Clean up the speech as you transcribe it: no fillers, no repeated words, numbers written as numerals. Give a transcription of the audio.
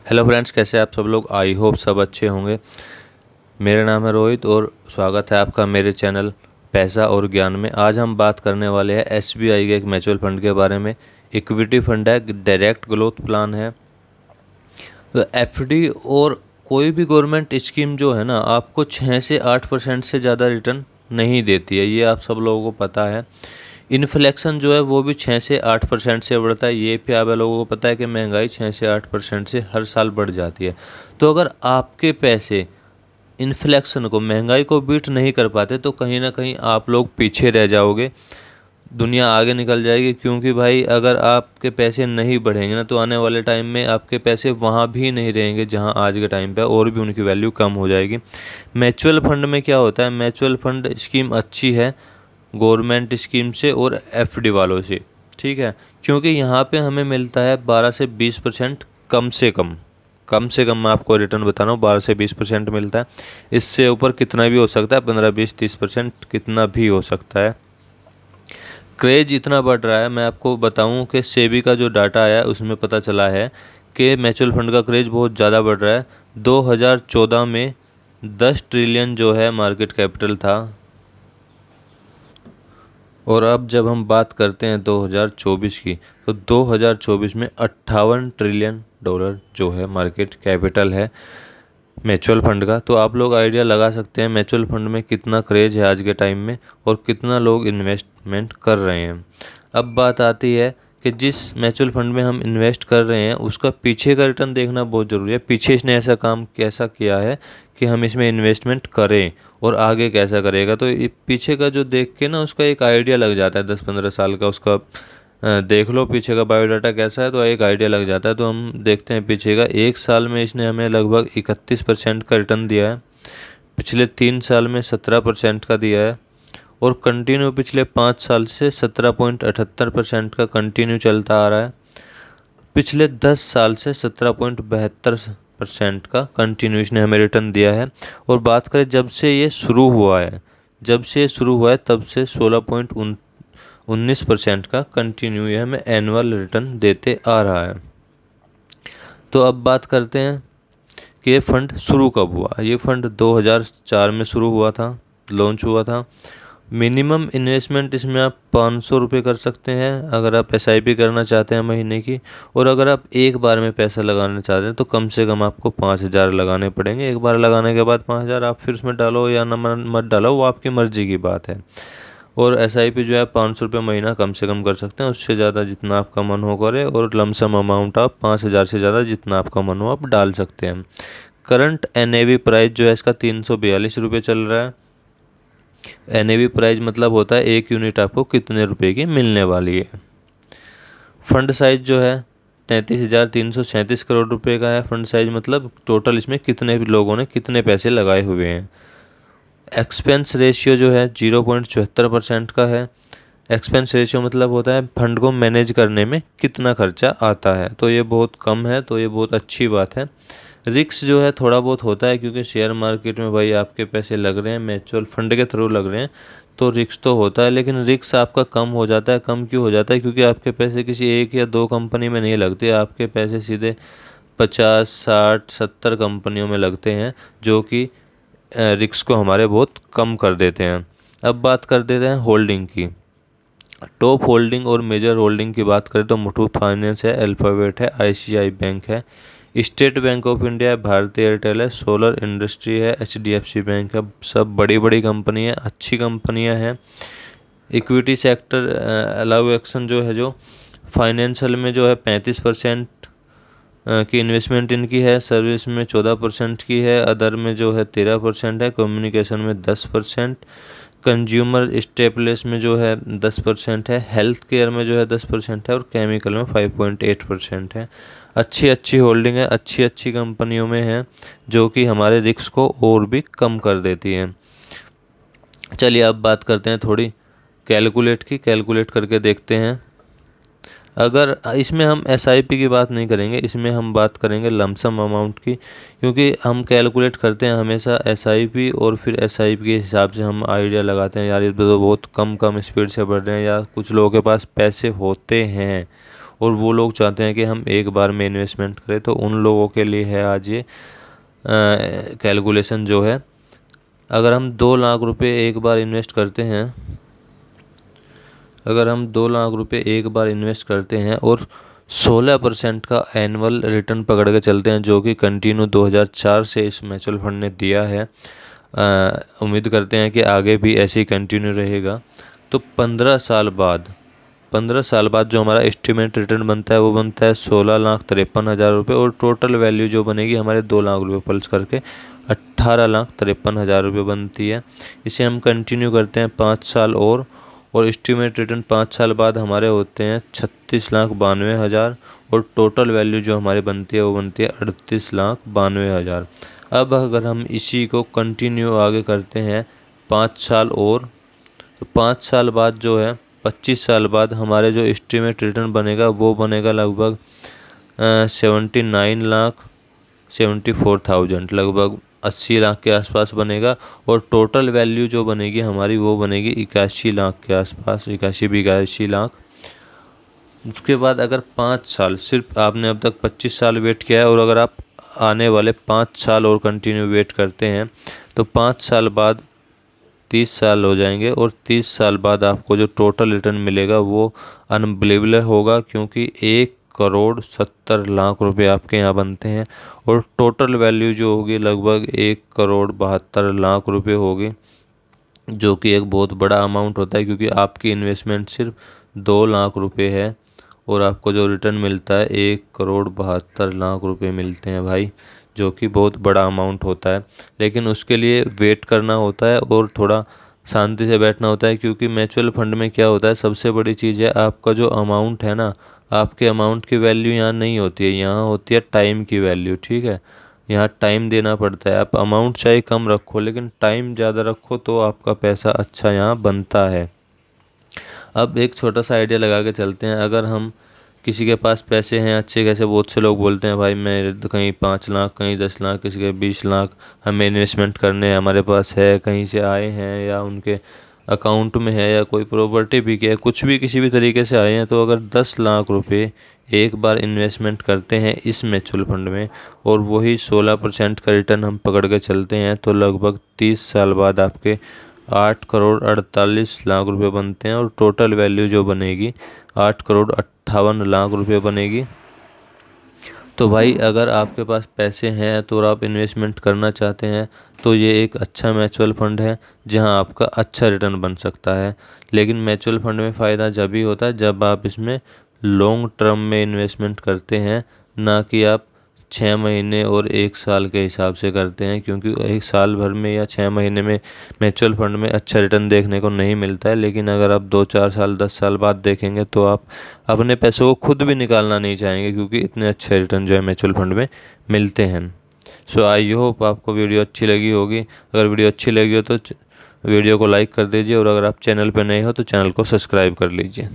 Hello friends, कैसे आप सब लोग। आई होप सब अच्छे होंगे। मेरा नाम है रोहित और स्वागत है आपका मेरे चैनल पैसा और ज्ञान में। आज हम बात करने वाले हैं एसबीआई के एक म्यूचुअल फंड के बारे में। इक्विटी फंड है, डायरेक्ट ग्रोथ प्लान है। तो एफडी और कोई भी गवर्नमेंट स्कीम जो है ना, आपको 6 से 8% से ज़्यादा रिटर्न नहीं देती है, ये आप सब लोगों को पता है। इन्फ्लेक्शन जो है वो भी 6 से 8% से बढ़ता है, ये भी आप लोगों को पता है कि महंगाई 6 से 8% से हर साल बढ़ जाती है। तो अगर आपके पैसे इन्फ्लेक्शन को, महंगाई को बीट नहीं कर पाते तो कहीं ना कहीं आप लोग पीछे रह जाओगे, दुनिया आगे निकल जाएगी। क्योंकि भाई अगर आपके पैसे नहीं बढ़ेंगे ना, तो आने वाले टाइम में आपके पैसे वहाँ भी नहीं रहेंगे जहाँ आज के टाइम पे, और भी उनकी वैल्यू कम हो जाएगी। म्यूचुअल फंड में क्या होता है, म्यूचुअल फंड स्कीम अच्छी है गवर्नमेंट स्कीम से और एफडी वालों से, ठीक है। क्योंकि यहाँ पे हमें मिलता है 12 से 20% कम से कम मैं आपको रिटर्न बता रहा हूँ, 12 से 20% मिलता है। इससे ऊपर कितना भी हो सकता है, 15, 20, 30% कितना भी हो सकता है। क्रेज इतना बढ़ रहा है, मैं आपको बताऊं कि सेबी का जो डाटा आया उसमें पता चला है कि म्यूचुअल फंड का क्रेज बहुत ज़्यादा बढ़ रहा है। 2014 में 10 ट्रिलियन जो है मार्केट कैपिटल था, और अब जब हम बात करते हैं 2024 की, तो 2024 में 58 ट्रिलियन डॉलर जो है मार्केट कैपिटल है म्यूचुअल फंड का। तो आप लोग आइडिया लगा सकते हैं म्यूचुअल फंड में कितना क्रेज है आज के टाइम में और कितना लोग इन्वेस्टमेंट कर रहे हैं। अब बात आती है कि जिस म्यूचुअल फंड में हम इन्वेस्ट कर रहे हैं उसका पीछे का रिटर्न देखना बहुत ज़रूरी है। पीछे इसने ऐसा काम कैसा किया है कि हम इसमें इन्वेस्टमेंट करें, और आगे कैसा करेगा। तो ये पीछे का जो देख के ना उसका एक आइडिया लग जाता है, 10-15 साल का उसका देख लो पीछे का बायोडाटा कैसा है, तो एक आइडिया लग जाता है। तो हम देखते हैं पीछे का, 1 साल में इसने हमें लगभग 31% का रिटर्न दिया है, पिछले 3 साल में 17% का दिया है, और कंटिन्यू पिछले 5 साल से 17.78% का कंटिन्यू चलता आ रहा है। पिछले 10 साल से 17.72% का कंटिन्यू इसने हमें रिटर्न दिया है। और बात करें जब से ये शुरू हुआ है, तब से 16.19% का कंटिन्यू ये हमें एनुअल रिटर्न देते आ रहा है। तो अब बात करते हैं कि ये फंड शुरू कब हुआ। ये फंड 2004 में शुरू हुआ था, लॉन्च हुआ था। मिनिमम इन्वेस्टमेंट इसमें आप 500 रुपये कर सकते हैं अगर आप एसआईपी करना चाहते हैं महीने की, और अगर आप एक बार में पैसा लगाना चाहते हैं तो कम से कम आपको 5,000 लगाने पड़ेंगे। एक बार लगाने के बाद 5,000 आप फिर उसमें डालो या ना मत डालो, वो आपकी मर्जी की बात है। और एसआईपी जो है 500 रुपये महीना कम से कम कर सकते हैं, उससे ज़्यादा जितना आपका मन हो करे, और लमसम अमाउंट आप 5,000 से ज़्यादा जितना आपका मन हो आप डाल सकते हैं। करंट एनएवी प्राइस जो है इसका 342 रुपये चल रहा है। एनएवी प्राइस मतलब होता है एक यूनिट आपको कितने रुपए की मिलने वाली है। फंड साइज जो है 33,337 करोड़ रुपए का है। फंड साइज मतलब टोटल इसमें कितने भी लोगों ने कितने पैसे लगाए हुए हैं। एक्सपेंस रेशियो जो है 0.74% का है। एक्सपेंस रेशियो मतलब होता है फंड को मैनेज करने में कितना खर्चा आता है, तो ये बहुत कम है, तो ये बहुत अच्छी बात है। रिस्क जो है थोड़ा बहुत होता है, क्योंकि शेयर मार्केट में भाई आपके पैसे लग रहे हैं, म्यूचुअल फंड के थ्रू लग रहे हैं, तो रिस्क तो होता है। लेकिन रिस्क आपका कम हो जाता है। कम क्यों हो जाता है? क्योंकि आपके पैसे किसी एक या दो कंपनी में नहीं लगते, आपके पैसे सीधे 50, 60, 70 कंपनियों में लगते हैं, जो कि रिस्क को हमारे बहुत कम कर देते हैं। अब बात कर देते हैं होल्डिंग की। टॉप होल्डिंग और मेजर होल्डिंग की बात करें तो मुथूट फाइनेंस है, अल्फाबेट है, आईसीआई बैंक है, स्टेट बैंक ऑफ इंडिया है, भारतीय एयरटेल है, सोलर इंडस्ट्री है, एचडीएफसी बैंक है। सब बड़ी बड़ी कंपनी है, अच्छी कंपनियां हैं। इक्विटी सेक्टर अलाउ एक्शन जो है, जो फाइनेंशियल में जो है 35% की इन्वेस्टमेंट इनकी है, सर्विस में 14% की है, अदर में जो है 13% है, कम्युनिकेशन में 10%, कंज्यूमर स्टेपलेस में जो है 10% है, हेल्थ केयर में जो है 10% है, और केमिकल में 5.8% है। अच्छी अच्छी होल्डिंग है, अच्छी अच्छी कंपनियों में है, जो कि हमारे रिस्क को और भी कम कर देती है। चलिए अब बात करते हैं थोड़ी कैलकुलेट करके देखते हैं। अगर इसमें हम एसआईपी की बात नहीं करेंगे, इसमें हम बात करेंगे लमसम अमाउंट की, क्योंकि हम कैलकुलेट करते हैं हमेशा एसआईपी, और फिर एसआईपी के हिसाब से हम आइडिया लगाते हैं यार ये तो बहुत कम स्पीड से बढ़ रहे हैं, या कुछ लोगों के पास पैसे होते हैं और वो लोग चाहते हैं कि हम एक बार में इन्वेस्टमेंट करें, तो उन लोगों के लिए है आज ये कैलकुलेशन जो है। अगर हम 2 लाख रुपए एक बार इन्वेस्ट करते हैं, अगर हम 2 लाख रुपए एक बार इन्वेस्ट करते हैं और 16% का एनुअल रिटर्न पकड़ के चलते हैं, जो कि कंटिन्यू 2004 से इस म्यूचुअल फंड ने दिया है, उम्मीद करते हैं कि आगे भी ऐसे ही कंटिन्यू रहेगा, तो 15 साल बाद जो हमारा एस्टिमेट रिटर्न बनता है वो बनता है 16,53,000 रुपये, और टोटल वैल्यू जो बनेगी हमारे 2 लाख रुपये पल्स करके 18,53,000 रुपये बनती है। इसे हम कंटिन्यू करते हैं 5 साल और एस्टिमेट रिटर्न 5 साल बाद हमारे होते हैं 36,92,000, और टोटल वैल्यू जो हमारी बनती है वो बनती है 38,92,000। अब अगर हम इसी को कंटिन्यू आगे करते हैं 5 साल और, तो 5 साल बाद जो है 25 साल बाद हमारे जो एस्टिमेट रिटर्न बनेगा वो बनेगा लगभग 79,74,000, लगभग 80 लाख के आसपास बनेगा, और टोटल वैल्यू जो बनेगी हमारी वो बनेगी 81 लाख के आसपास, 81 लाख। उसके बाद अगर 5 साल, सिर्फ आपने अब तक 25 साल वेट किया है, और अगर आप आने वाले 5 साल और कंटिन्यू वेट करते हैं तो 5 साल बाद 30 साल हो जाएंगे, और 30 साल बाद आपको जो टोटल रिटर्न मिलेगा वो अनबिलीवेबल होगा, क्योंकि 1,70,00,000 रुपये आपके यहाँ बनते हैं, और टोटल वैल्यू जो होगी लगभग 1,72,00,000 रुपये होगी, जो कि एक बहुत बड़ा अमाउंट होता है, क्योंकि आपकी इन्वेस्टमेंट सिर्फ 2 लाख रुपये है और आपको जो रिटर्न मिलता है 1,72,00,000 रुपये मिलते हैं भाई, जो कि बहुत बड़ा अमाउंट होता है। लेकिन उसके लिए वेट करना होता है और थोड़ा शांति से बैठना होता है, क्योंकि म्यूचुअल फंड में क्या होता है, सबसे बड़ी चीज़ है आपका जो अमाउंट है ना, आपके अमाउंट की वैल्यू यहाँ नहीं होती है, यहाँ होती है टाइम की वैल्यू। ठीक है, यहाँ टाइम देना पड़ता है। आप अमाउंट चाहे कम रखो लेकिन टाइम ज़्यादा रखो तो आपका पैसा अच्छा यहाँ बनता है। अब एक छोटा सा आइडिया लगा के चलते हैं। अगर हम किसी के पास पैसे हैं अच्छे खासे, बहुत से लोग बोलते हैं भाई मैं कहीं 5 लाख, कहीं 10 लाख, किसी के 20 लाख हमें इन्वेस्टमेंट करने हमारे पास है, कहीं से आए हैं या उनके अकाउंट में है या कोई प्रॉपर्टी भी है, कुछ भी किसी भी तरीके से आए हैं, तो अगर 10 लाख रुपए एक बार इन्वेस्टमेंट करते हैं इस म्यूचुअल फंड में और वही 16% का रिटर्न हम पकड़ के चलते हैं, तो लगभग 30 साल बाद आपके 8,48,00,000 रुपये बनते हैं, और टोटल वैल्यू जो बनेगी 8,58,00,000 रुपये बनेगी। तो भाई अगर आपके पास पैसे हैं तो आप इन्वेस्टमेंट करना चाहते हैं तो ये एक अच्छा म्यूचुअल फंड है जहां आपका अच्छा रिटर्न बन सकता है। लेकिन म्यूचुअल फंड में फ़ायदा जब ही होता है जब आप इसमें लॉन्ग टर्म में इन्वेस्टमेंट करते हैं, ना कि आप 6 महीने और 1 साल के हिसाब से करते हैं, क्योंकि एक साल भर में या 6 महीने में म्यूचुअल फंड में अच्छा रिटर्न देखने को नहीं मिलता है। लेकिन अगर आप 2-4 साल 10 साल बाद देखेंगे तो आप अपने पैसों को खुद भी निकालना नहीं चाहेंगे, क्योंकि इतने अच्छे रिटर्न जो है म्यूचुअल फंड में मिलते हैं। सो आई होप आपको वीडियो अच्छी लगी होगी। अगर वीडियो अच्छी लगी हो तो वीडियो को लाइक कर दीजिए, और अगर आप चैनल पर नए हो तो चैनल को सब्सक्राइब कर लीजिए।